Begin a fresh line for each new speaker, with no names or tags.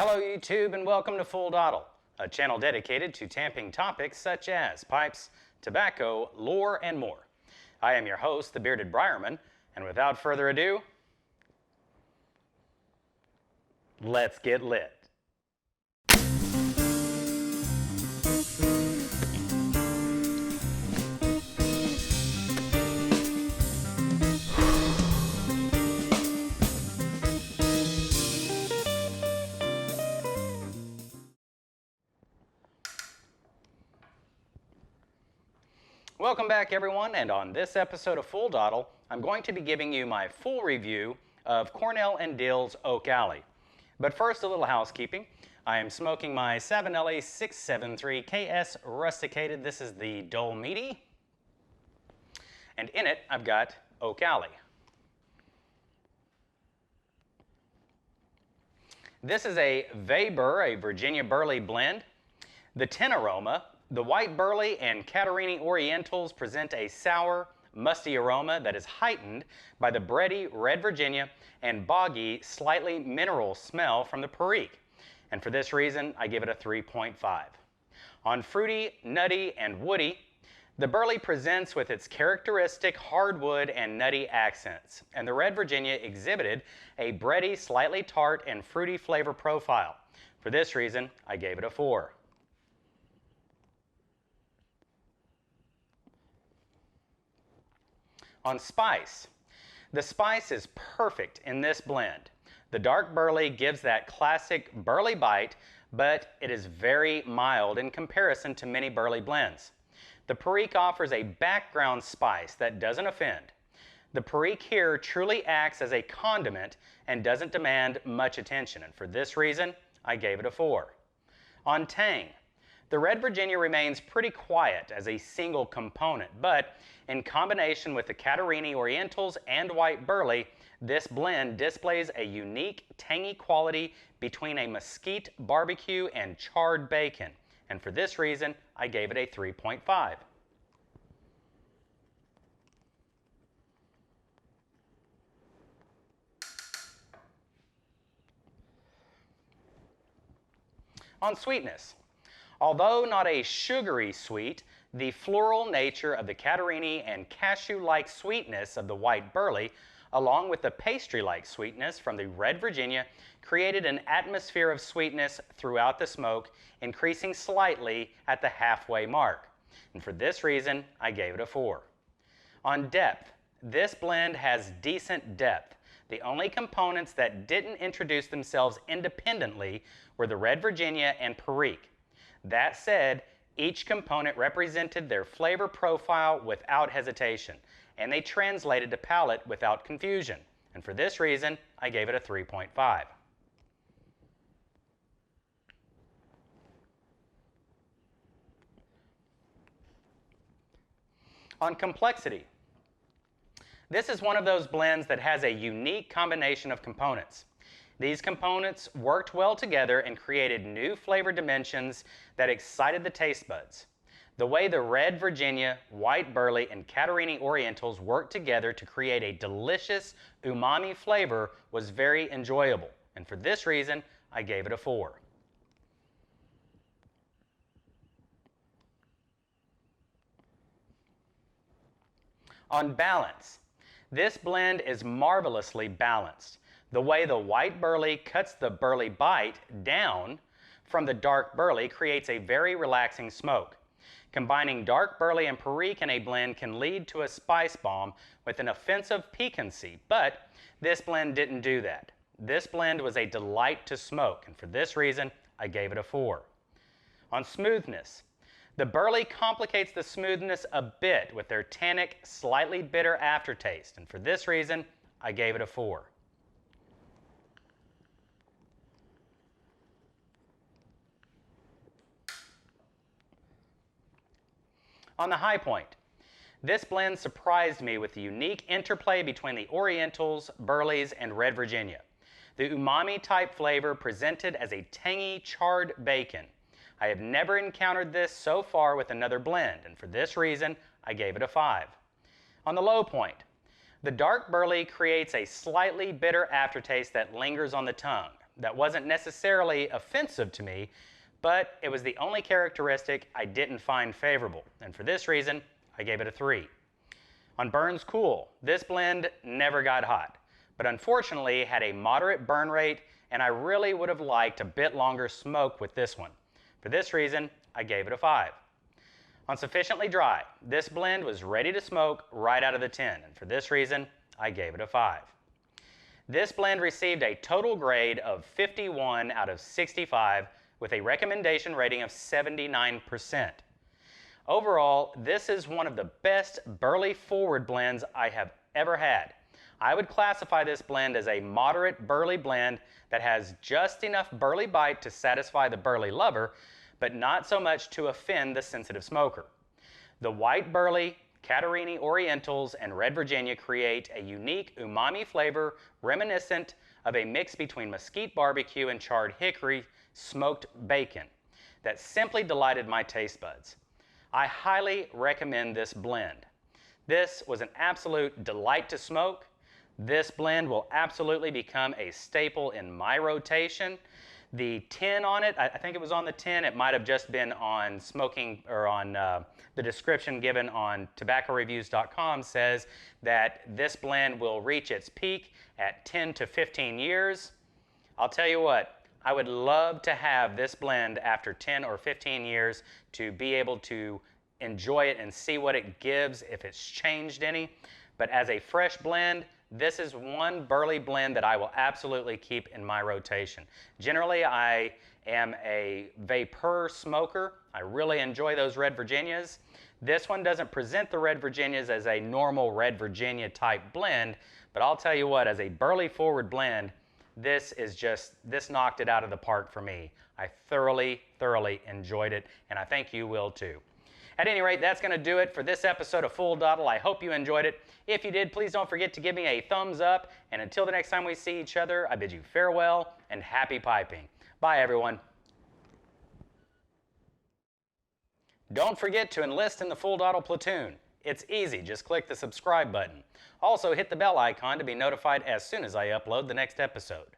Hello YouTube and welcome to Full Dottle, a channel dedicated to tamping topics such as pipes, tobacco, lore, and more. I am your host, the Bearded Briarman, and without further ado, let's get lit. Welcome back everyone, and on this episode of Full Dottle, I'm going to be giving you my full review of Cornell Diehl's Oak Alley. But first, a little housekeeping. I am smoking my Savinelli 673 KS Rusticated. This is the Dole Meaty. And in it, I've got Oak Alley. This is a VABur, a Virginia Burley blend. The 10 Aroma. The white burley and Catarini Orientals present a sour, musty aroma that is heightened by the bready red Virginia and boggy, slightly mineral smell from the Perique. And for this reason, I give it a 3.5. On fruity, nutty, and woody, the burley presents with its characteristic hardwood and nutty accents, and the red Virginia exhibited a bready, slightly tart, and fruity flavor profile. For this reason, I gave it a 4. On spice, the spice is perfect in this blend. The dark burley gives that classic burley bite, but it is very mild in comparison to many burley blends. The Perique offers a background spice that doesn't offend. The Perique here truly acts as a condiment and doesn't demand much attention, and for this reason, I gave it a 4. On tang, the red Virginia remains pretty quiet as a single component, but in combination with the Catarini Orientals and white burley, this blend displays a unique tangy quality between a mesquite barbecue and charred bacon, and for this reason, I gave it a 3.5. On sweetness, although not a sugary sweet, the floral nature of the Catarini and cashew-like sweetness of the white burley, along with the pastry-like sweetness from the red Virginia, created an atmosphere of sweetness throughout the smoke, increasing slightly at the halfway mark. And for this reason, I gave it a 4. On depth, this blend has decent depth. The only components that didn't introduce themselves independently were the red Virginia and Perique. That said, each component represented their flavor profile without hesitation, and they translated to palate without confusion. And for this reason, I gave it a 3.5. On complexity, this is one of those blends that has a unique combination of components. These components worked well together and created new flavor dimensions that excited the taste buds. The way the red Virginia, white burley, and Catarini Orientals worked together to create a delicious umami flavor was very enjoyable, and for this reason, I gave it a 4. On balance, this blend is marvelously balanced. The way the white burley cuts the burley bite down from the dark burley creates a very relaxing smoke. Combining dark burley and Perique in a blend can lead to a spice bomb with an offensive piquancy, but this blend didn't do that. This blend was a delight to smoke, and for this reason, I gave it a 4. On smoothness, the burley complicates the smoothness a bit with their tannic, slightly bitter aftertaste, and for this reason, I gave it a 4. On the high point, this blend surprised me with the unique interplay between the Orientals, Burleys, and red Virginia. The umami-type flavor presented as a tangy, charred bacon. I have never encountered this so far with another blend, and for this reason, I gave it a 5. On the low point, the dark burley creates a slightly bitter aftertaste that lingers on the tongue. that wasn't necessarily offensive to me, but it was the only characteristic I didn't find favorable. And for this reason, I gave it a 3. On Burns Cool, this blend never got hot, but unfortunately had a moderate burn rate, and I really would have liked a bit longer smoke with this one. For this reason, I gave it a 5. On Sufficiently Dry, this blend was ready to smoke right out of the tin, and for this reason, I gave it a 5. This blend received a total grade of 51 out of 65 with a recommendation rating of 79%. Overall, this is one of the best burley forward blends I have ever had. I would classify this blend as a moderate burley blend that has just enough burley bite to satisfy the burley lover, but not so much to offend the sensitive smoker. The white burley, Catarini Orientals, and Red Virginia create a unique umami flavor reminiscent of a mix between mesquite barbecue and charred hickory smoked bacon that simply delighted my taste buds. I highly recommend this blend. This was an absolute delight to smoke. This blend will absolutely become a staple in my rotation. The tin on it, I think it was on the tin, it might have just been on smoking or on the description given on tobaccoreviews.com says that this blend will reach its peak at 10 to 15 years. I'll tell you what, I would love to have this blend after 10 or 15 years to be able to enjoy it and see what it gives, if it's changed any. But as a fresh blend, this is one burley blend that I will absolutely keep in my rotation. Generally, I am a VABur smoker. I really enjoy those Red Virginias. This one doesn't present the Red Virginias as a normal Red Virginia type blend, but I'll tell you what, as a burley forward blend, this knocked it out of the park for me. I thoroughly enjoyed it, and I think you will too. At any rate, that's going to do it for this episode of Full Dottle. I hope you enjoyed it. If you did, please don't forget to give me a thumbs up. And until the next time we see each other, I bid you farewell and happy piping. Bye, everyone. Don't forget to enlist in the Full Dottle platoon. It's easy. Just click the subscribe button. Also, hit the bell icon to be notified as soon as I upload the next episode.